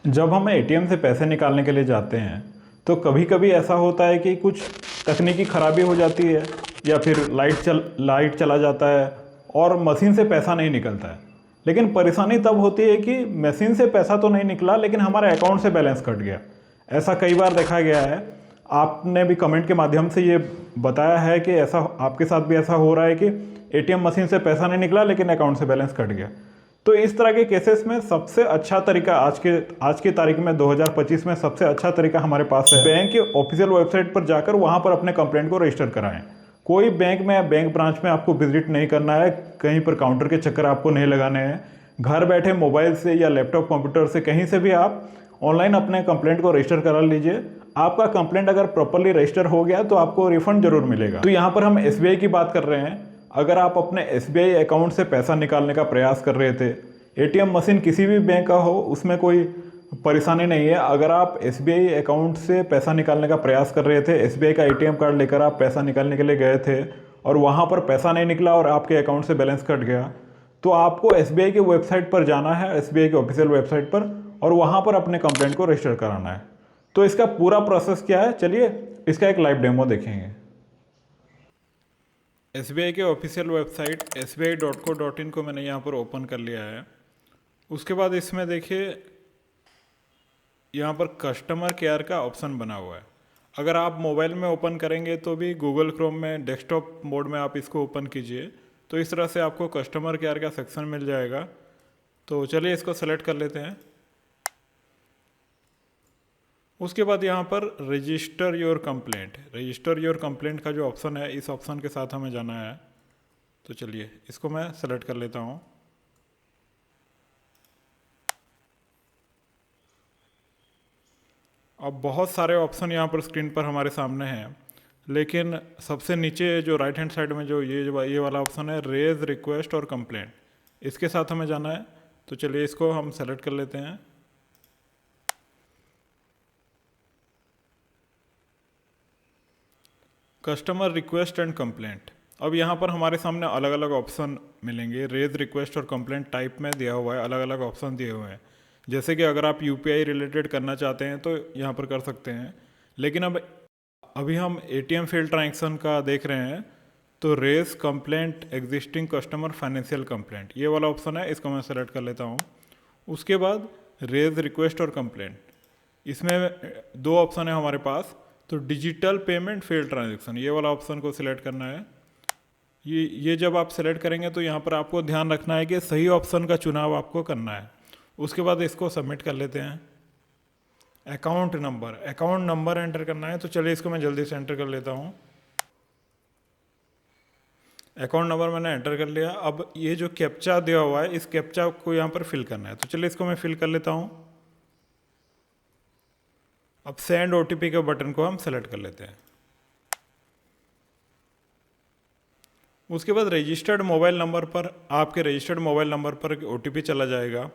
जब हम एटीएम से पैसे निकालने के लिए जाते हैं तो कभी कभी ऐसा होता है कि कुछ तकनीकी खराबी हो जाती है या फिर लाइट चला जाता है और मशीन से पैसा नहीं निकलता है। लेकिन परेशानी तब होती है कि मशीन से पैसा तो नहीं निकला लेकिन हमारे अकाउंट से बैलेंस कट गया। ऐसा कई बार देखा गया है। आपने भी कमेंट के माध्यम से ये बताया है कि ऐसा आपके साथ भी ऐसा हो रहा है कि एटीएम मशीन से पैसा नहीं निकला लेकिन अकाउंट से बैलेंस कट गया। तो इस तरह के केसेस में सबसे अच्छा तरीका आज की तारीख में 2025 में सबसे अच्छा तरीका हमारे पास है, बैंक के ऑफिशियल वेबसाइट पर जाकर वहां पर अपने कंप्लेंट को रजिस्टर कराएं। कोई बैंक में या बैंक ब्रांच में आपको विजिट नहीं करना है, कहीं पर काउंटर के चक्कर आपको नहीं लगाने हैं। घर बैठे मोबाइल से या लैपटॉप कंप्यूटर से कहीं से भी आप ऑनलाइन अपने कंप्लेंट को रजिस्टर करा लीजिए। आपका कंप्लेंट अगर प्रॉपरली रजिस्टर हो गया तो आपको रिफंड जरूर मिलेगा। तो यहाँ पर हम एसबीआई की बात कर रहे हैं। अगर आप अपने एसबीआई अकाउंट से पैसा निकालने का प्रयास कर रहे थे, एटीएम मशीन किसी भी बैंक का हो उसमें कोई परेशानी नहीं है। अगर आप एसबीआई अकाउंट से पैसा निकालने का प्रयास कर रहे थे, एसबीआई का एटीएम कार्ड लेकर आप पैसा निकालने के लिए गए थे और वहाँ पर पैसा नहीं निकला और आपके अकाउंट से बैलेंस कट गया, तो आपको एसबीआई की वेबसाइट पर जाना है, एसबीआई की ऑफिशियल वेबसाइट पर, और वहाँ पर अपने कंप्लेंट को रजिस्टर कराना है। तो इसका पूरा प्रोसेस क्या है, चलिए इसका एक लाइव डेमो देखेंगे। एसबीआई के ऑफिशियल वेबसाइट sbi.co.in को मैंने यहाँ पर ओपन कर लिया है। उसके बाद इसमें देखिए यहाँ पर कस्टमर केयर का ऑप्शन बना हुआ है। अगर आप मोबाइल में ओपन करेंगे तो भी गूगल क्रोम में डेस्कटॉप मोड में आप इसको ओपन कीजिए तो इस तरह से आपको कस्टमर केयर का सेक्शन मिल जाएगा। तो चलिए इसको सेलेक्ट कर लेते हैं। उसके बाद यहाँ पर रजिस्टर योर कंप्लेंट का जो ऑप्शन है, इस ऑप्शन के साथ हमें जाना है। तो चलिए इसको मैं सेलेक्ट कर लेता हूँ। अब बहुत सारे ऑप्शन यहाँ पर स्क्रीन पर हमारे सामने हैं, लेकिन सबसे नीचे जो राइट हैंड साइड में जो ये वाला ऑप्शन है, रेज रिक्वेस्ट और कंप्लेंट, इसके साथ हमें जाना है। तो चलिए इसको हम सेलेक्ट कर लेते हैं। Customer request and complaint. अब यहाँ पर हमारे सामने अलग अलग ऑप्शन मिलेंगे। रेज रिक्वेस्ट और कंप्लेंट टाइप में दिया हुआ है, अलग अलग ऑप्शन दिए हुए हैं। जैसे कि अगर आप यूपीआई रिलेटेड करना चाहते हैं तो यहाँ पर कर सकते हैं, लेकिन अभी हम एटीएम फेल ट्रांजैक्शन का देख रहे हैं। तो raise complaint existing customer financial complaint, ये वाला ऑप्शन है, इसको मैं सेलेक्ट कर लेता हूँ। उसके बाद रेज रिक्वेस्ट और कंप्लेंट, इसमें दो ऑप्शन है हमारे पास। तो डिजिटल पेमेंट फेल ट्रांजैक्शन, ये वाला ऑप्शन को सिलेक्ट करना है। ये जब आप सेलेक्ट करेंगे तो यहाँ पर आपको ध्यान रखना है कि सही ऑप्शन का चुनाव आपको करना है। उसके बाद इसको सबमिट कर लेते हैं। अकाउंट नंबर एंटर करना है। तो चलिए इसको मैं जल्दी से एंटर कर लेता हूँ। अकाउंट नंबर मैंने एंटर कर लिया। अब ये जो कैप्चा दिया हुआ है, इस कैप्चा को यहाँ पर फिल करना है। तो चलिए इसको मैं फिल कर लेता हूँ। अब सेंड ओटीपी के बटन को हम सेलेक्ट कर लेते हैं। उसके बाद रजिस्टर्ड मोबाइल नंबर पर, आपके रजिस्टर्ड मोबाइल नंबर पर ओटीपी चला जाएगा।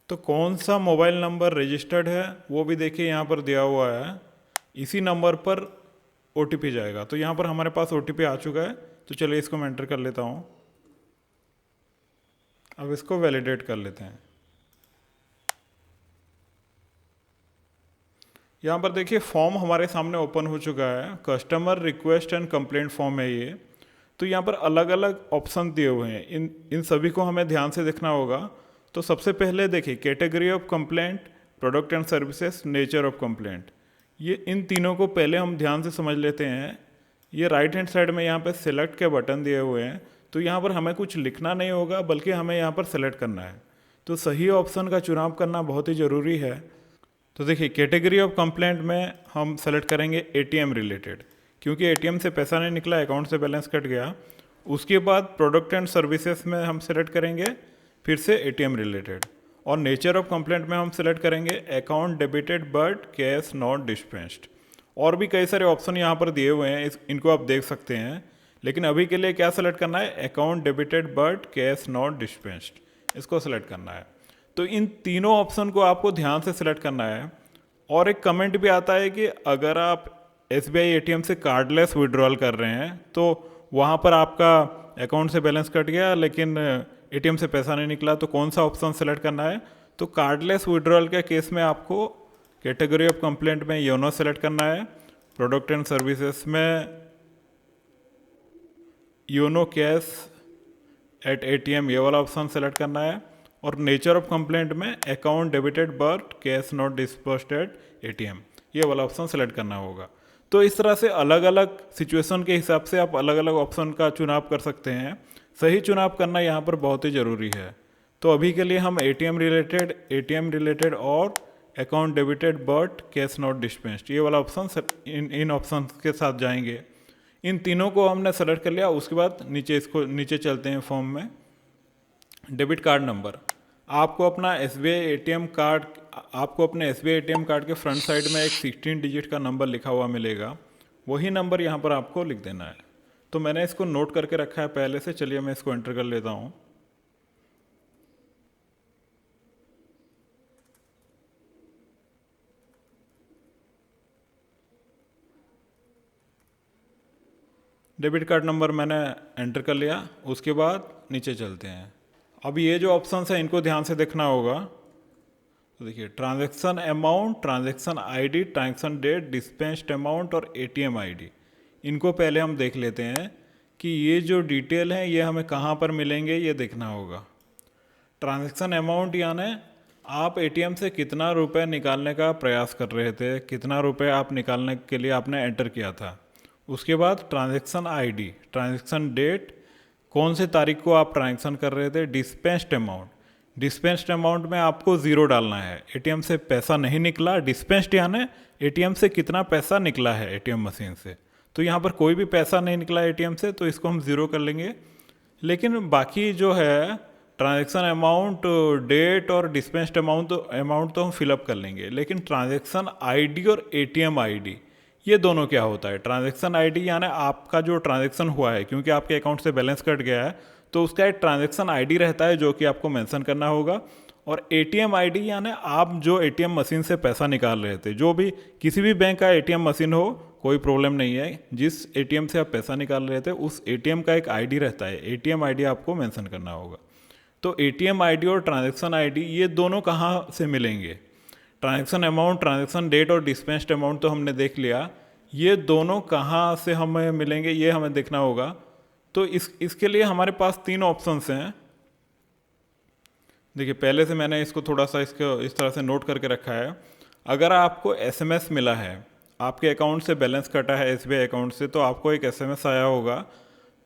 तो कौन सा मोबाइल नंबर रजिस्टर्ड है वो भी देखिए यहाँ पर दिया हुआ है, इसी नंबर पर ओटीपी जाएगा। तो यहाँ पर हमारे पास ओटीपी आ चुका है। तो चलिए इसको मैं एंटर कर लेता हूँ। अब इसको वैलिडेट कर लेते हैं। यहाँ पर देखिए फॉर्म हमारे सामने ओपन हो चुका है। Customer request and complaint form है ये। तो यहाँ पर अलग अलग ऑप्शन दिए हुए हैं, इन सभी को हमें ध्यान से देखना होगा। तो सबसे पहले देखिए category of complaint, product and services, nature of complaint, ये इन तीनों को पहले हम ध्यान से समझ लेते हैं। ये राइट हैंड साइड में यहाँ पर सिलेक्ट के बटन दिए हुए हैं। तो यहाँ पर हमें कुछ लिखना नहीं होगा, बल्कि हमें यहाँ पर सेलेक्ट करना है। तो सही ऑप्शन का चुनाव करना बहुत ही ज़रूरी है। तो देखिए कैटेगरी ऑफ कंप्लेंट में हम सेलेक्ट करेंगे एटीएम रिलेटेड, क्योंकि एटीएम से पैसा नहीं निकला, अकाउंट से बैलेंस कट गया। उसके बाद प्रोडक्ट एंड सर्विसेज में हम सेलेक्ट करेंगे फिर से एटीएम रिलेटेड, और नेचर ऑफ कंप्लेंट में हम सेलेक्ट करेंगे account debited but cash not dispensed. और भी कई सारे ऑप्शन यहाँ पर दिए हुए हैं, इनको आप देख सकते हैं। लेकिन अभी के लिए क्या सेलेक्ट करना है, account debited but cash not dispensed, इसको सेलेक्ट करना है। तो इन तीनों ऑप्शन को आपको ध्यान से सिलेक्ट करना है। और एक कमेंट भी आता है कि अगर आप एसबीआई एटीएम से कार्डलेस विड्रॉल कर रहे हैं तो वहाँ पर आपका अकाउंट से बैलेंस कट गया लेकिन एटीएम से पैसा नहीं निकला, तो कौन सा ऑप्शन सेलेक्ट करना है। तो कार्डलेस विड्रॉल के केस में आपको कैटेगरी ऑफ कंप्लेंट में योनो सेलेक्ट करना है, प्रोडक्ट एंड सर्विसेज में योनो कैश एट एटीएम ये वाला ऑप्शन सेलेक्ट करना है, और नेचर ऑफ कंप्लेंट में account debited but cash not disbursed at ATM ये वाला ऑप्शन सेलेक्ट करना होगा। तो इस तरह से अलग अलग सिचुएशन के हिसाब से आप अलग अलग ऑप्शन का चुनाव कर सकते हैं। सही चुनाव करना यहाँ पर बहुत ही ज़रूरी है। तो अभी के लिए हम एटीएम रिलेटेड और account debited but cash not dispensed ये वाला ऑप्शन इन ऑप्शन के साथ जाएंगे। इन तीनों को हमने सेलेक्ट कर लिया। उसके बाद नीचे चलते हैं फॉर्म में। डेबिट कार्ड नंबर, आपको अपना एसबीआई एटीएम कार्ड के फ्रंट साइड में एक 16 डिजिट का नंबर लिखा हुआ मिलेगा, वही नंबर यहाँ पर आपको लिख देना है। तो मैंने इसको नोट करके रखा है पहले से, चलिए मैं इसको एंटर कर लेता हूँ। डेबिट कार्ड नंबर मैंने एंटर कर लिया। उसके बाद नीचे चलते हैं। अब ये जो ऑप्शंस हैं इनको ध्यान से देखना होगा। तो देखिए, transaction amount, transaction ID, transaction date, dispensed amount और एटीएम आईडी, इनको पहले हम देख लेते हैं कि ये जो डिटेल हैं ये हमें कहाँ पर मिलेंगे, ये देखना होगा। ट्रांजैक्शन अमाउंट यानी आप एटीएम से कितना रुपए निकालने का प्रयास कर रहे थे, कितना रुपए आप निकालने के लिए आपने एंटर किया था। उसके बाद ट्रांजैक्शन आईडी, ट्रांजैक्शन डेट, कौन से तारीख को आप ट्रांजैक्शन कर रहे थे। डिस्पेंस्ड अमाउंट में आपको 0 डालना है, एटीएम से पैसा नहीं निकला। डिस्पेंस्ड यानी एटीएम से कितना पैसा निकला है एटीएम मशीन से। तो यहाँ पर कोई भी पैसा नहीं निकला एटीएम से, तो इसको हम 0 कर लेंगे। लेकिन बाकी जो है ट्रांजैक्शन अमाउंट, डेट और डिस्पेंस्ड अमाउंट तो हम फिलअप कर लेंगे। लेकिन ट्रांजैक्शन आईडी और एटीएम आईडी ये दोनों क्या होता है। ट्रांजैक्शन आईडी यानी आपका जो ट्रांजैक्शन हुआ है, क्योंकि आपके अकाउंट से बैलेंस कट गया है, तो उसका एक ट्रांजैक्शन आईडी रहता है जो कि आपको मेंशन करना होगा। और एटीएम आईडी यानी आप जो एटीएम मशीन से पैसा निकाल रहे थे, जो भी किसी भी बैंक का एटीएम मशीन हो, कोई प्रॉब्लम नहीं है, जिस एटीएम से आप पैसा निकाल रहे थे उस एटीएम का एक आईडी रहता है, एटीएम आईडी आपको मेंशन करना होगा। तो एटीएम आईडी और ट्रांजैक्शन आईडी ये दोनों कहाँ से मिलेंगे। ट्रांजैक्शन अमाउंट, ट्रांजैक्शन डेट और डिस्पेंस्ड अमाउंट तो हमने देख लिया, ये दोनों कहाँ से हमें मिलेंगे ये हमें देखना होगा। तो इसके लिए हमारे पास 3 ऑप्शंस हैं। देखिए, पहले से मैंने इसको थोड़ा सा इसको इस तरह से नोट करके रखा है। अगर आपको एसएमएस मिला है, आपके अकाउंट से बैलेंस कटा है एसबीआई अकाउंट से, तो आपको एक एसएमएस आया होगा।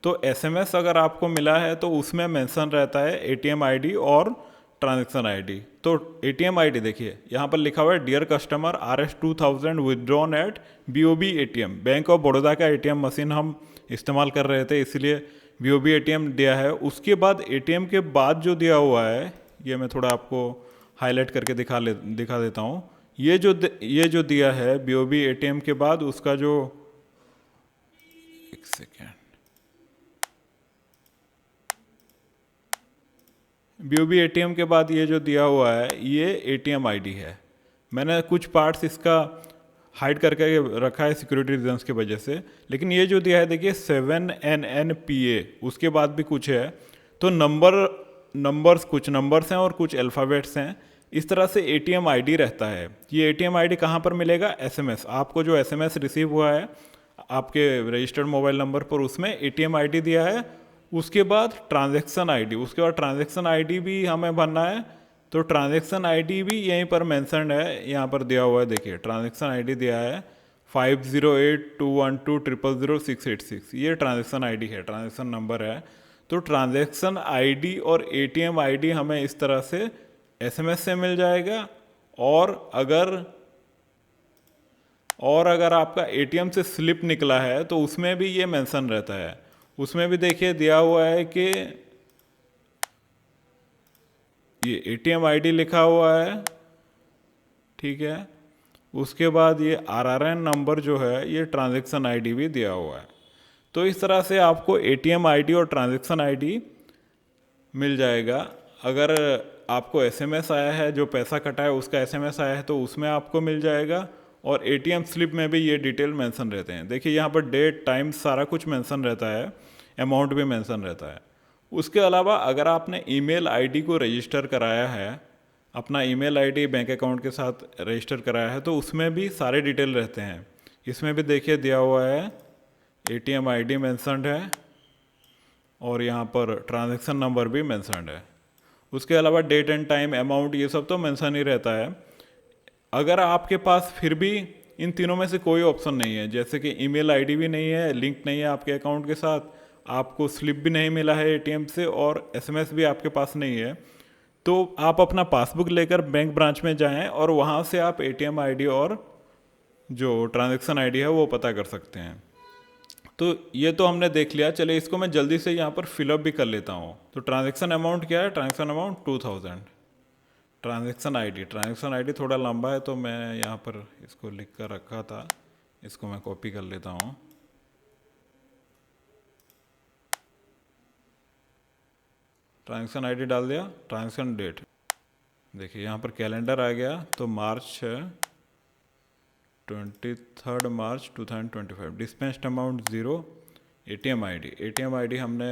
तो एसएमएस अगर आपको मिला है तो उसमें मेंशन रहता है एटीएम आईडी और ट्रांजैक्शन आईडी। तो एटीएम आईडी देखिए, यहाँ पर लिखा हुआ है dear customer RS 2000 withdrawn at BOB ATM, bank of Baroda का एटीएम मशीन हम इस्तेमाल कर रहे थे, इसलिए BOB ATM दिया है। उसके बाद एटीएम के बाद जो दिया हुआ है, ये मैं थोड़ा आपको हाईलाइट करके दिखा देता हूँ। ये जो दिया है BOB ATM के बाद उसका जो, एक सेकेंड, BOB ATM के बाद ये जो दिया हुआ है ये एटीएम आईडी है। मैंने कुछ पार्ट्स इसका हाइड करके रखा है सिक्योरिटी रीजंस की वजह से, लेकिन ये जो दिया है देखिए 7NNPA, उसके बाद भी कुछ है। तो कुछ नंबर्स हैं और कुछ अल्फ़ाबेट्स हैं। इस तरह से एटीएम आईडी रहता है। ये एटीएम आईडी कहाँ पर मिलेगा, एसएमएस, आपको जो एसएमएस रिसीव हुआ है आपके रजिस्टर्ड मोबाइल नंबर पर, उसमें एटीएम आईडी दिया है। उसके बाद ट्रांजैक्शन आईडी, उसके बाद ट्रांजैक्शन आईडी भी हमें भरना है। तो ट्रांजैक्शन आईडी भी यहीं पर मेंशन्ड है, यहाँ पर दिया हुआ है। देखिए, ट्रांजैक्शन आईडी दिया है 508212000686, ये ट्रांजैक्शन आईडी है, ट्रांजैक्शन नंबर है। तो ट्रांजैक्शन आईडी और एटीएम आईडी हमें इस तरह से एसएमएस से मिल जाएगा। और अगर आपका एटीएम से स्लिप निकला है तो उसमें भी ये मेंशन रहता है। उसमें भी देखिए दिया हुआ है कि ये एटीएम आईडी लिखा हुआ है, ठीक है। उसके बाद ये RRN नंबर जो है ये ट्रांजैक्शन आईडी भी दिया हुआ है। तो इस तरह से आपको एटीएम आईडी और ट्रांजैक्शन आईडी मिल जाएगा। अगर आपको एसएमएस आया है, जो पैसा कटा है उसका एसएमएस आया है, तो उसमें आपको मिल जाएगा। और एटीएम स्लिप में भी ये डिटेल मेंशन रहते हैं। देखिए, यहाँ पर डेट, टाइम, सारा कुछ मेंशन रहता है, अमाउंट भी मेंशन रहता है। उसके अलावा अगर आपने ईमेल आईडी को रजिस्टर कराया है, अपना ईमेल आईडी बैंक अकाउंट के साथ रजिस्टर कराया है तो उसमें भी सारे डिटेल रहते हैं। इसमें भी देखिए दिया हुआ है, एटीएम आईडी मेंशन्ड है और यहाँ पर ट्रांजैक्शन नंबर भी मेंशन्ड है। उसके अलावा डेट एंड टाइम, अमाउंट, ये सब तो मेंशन ही रहता है। अगर आपके पास फिर भी इन तीनों में से कोई ऑप्शन नहीं है, जैसे कि ईमेल आईडी भी नहीं है, लिंक नहीं है आपके अकाउंट के साथ, आपको स्लिप भी नहीं मिला है एटीएम से और एसएमएस भी आपके पास नहीं है, तो आप अपना पासबुक लेकर बैंक ब्रांच में जाएं और वहाँ से आप एटीएम आईडी और जो ट्रांजैक्शन आईडी है वो पता कर सकते हैं। तो ये तो हमने देख लिया। चलिए इसको मैं जल्दी से यहाँ पर फिलअप भी कर लेता हूँ। तो ट्रांजैक्शन अमाउंट क्या है? Transaction amount 2000। ट्रांजैक्शन आईडी थोड़ा लंबा है तो मैं यहाँ पर इसको लिख कर रखा था, इसको मैं कॉपी कर लेता हूँ। ट्रांजैक्शन आईडी डाल दिया। ट्रांजैक्शन डेट देखिए यहाँ पर कैलेंडर आ गया, तो मार्च है 23 मार्च 2025। Dispensed amount 0। एटीएम आईडी हमने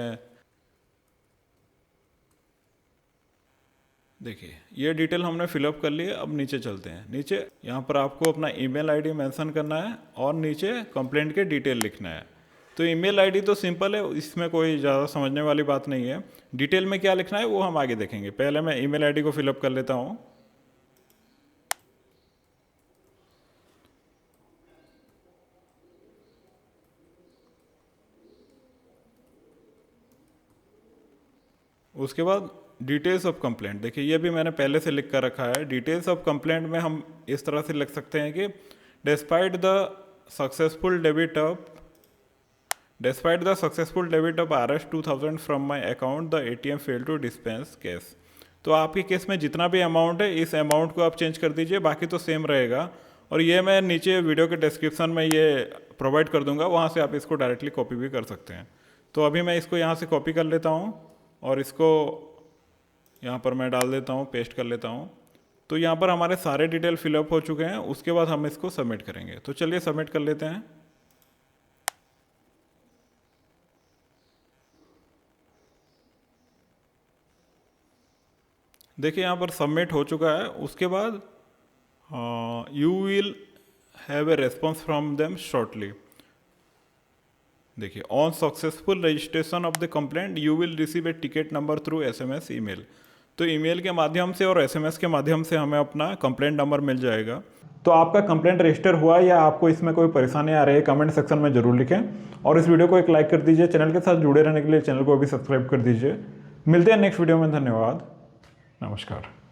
देखिए ये डिटेल हमने फिलअप कर ली है। अब नीचे चलते हैं। नीचे यहाँ पर आपको अपना ईमेल आईडी मेंशन करना है और नीचे कंप्लेंट के डिटेल लिखना है। तो ईमेल आईडी तो सिंपल है, इसमें कोई ज़्यादा समझने वाली बात नहीं है। डिटेल में क्या लिखना है वो हम आगे देखेंगे। पहले मैं ईमेल आईडी को फिलअप कर लेता हूँ। उसके बाद डिटेल्स ऑफ कंप्लेंट, देखिए ये भी मैंने पहले से लिख कर रखा है। डिटेल्स ऑफ कंप्लेंट में हम इस तरह से लिख सकते हैं कि despite the successful debit of Rs 2000 from my account the ATM fail to dispense cash. तो आपके केस में जितना भी अमाउंट है इस अमाउंट को आप चेंज कर दीजिए, बाकी तो सेम रहेगा। और ये मैं नीचे वीडियो के डिस्क्रिप्शन में ये प्रोवाइड कर दूंगा, वहाँ से आप इसको डायरेक्टली कॉपी भी कर सकते हैं। तो अभी मैं इसको यहाँ से कॉपी कर लेता हूँ और इसको यहाँ पर मैं डाल देता हूँ, पेस्ट कर लेता हूँ। तो यहाँ पर हमारे सारे डिटेल फिलअप हो चुके हैं। उसके बाद हम इसको सबमिट करेंगे। तो चलिए सबमिट कर लेते हैं। देखिए यहाँ पर सबमिट हो चुका है। उसके बाद you will have a response from them shortly. देखिए on successful registration of the complaint you will receive a ticket number through SMS email. तो ईमेल के माध्यम से और एसएमएस के माध्यम से हमें अपना कंप्लेंट नंबर मिल जाएगा। तो आपका कंप्लेंट रजिस्टर हुआ या आपको इसमें कोई परेशानी आ रही है, कमेंट सेक्शन में जरूर लिखें और इस वीडियो को एक लाइक कर दीजिए। चैनल के साथ जुड़े रहने के लिए चैनल को भी सब्सक्राइब कर दीजिए। मिलते हैं नेक्स्ट वीडियो में। धन्यवाद। नमस्कार।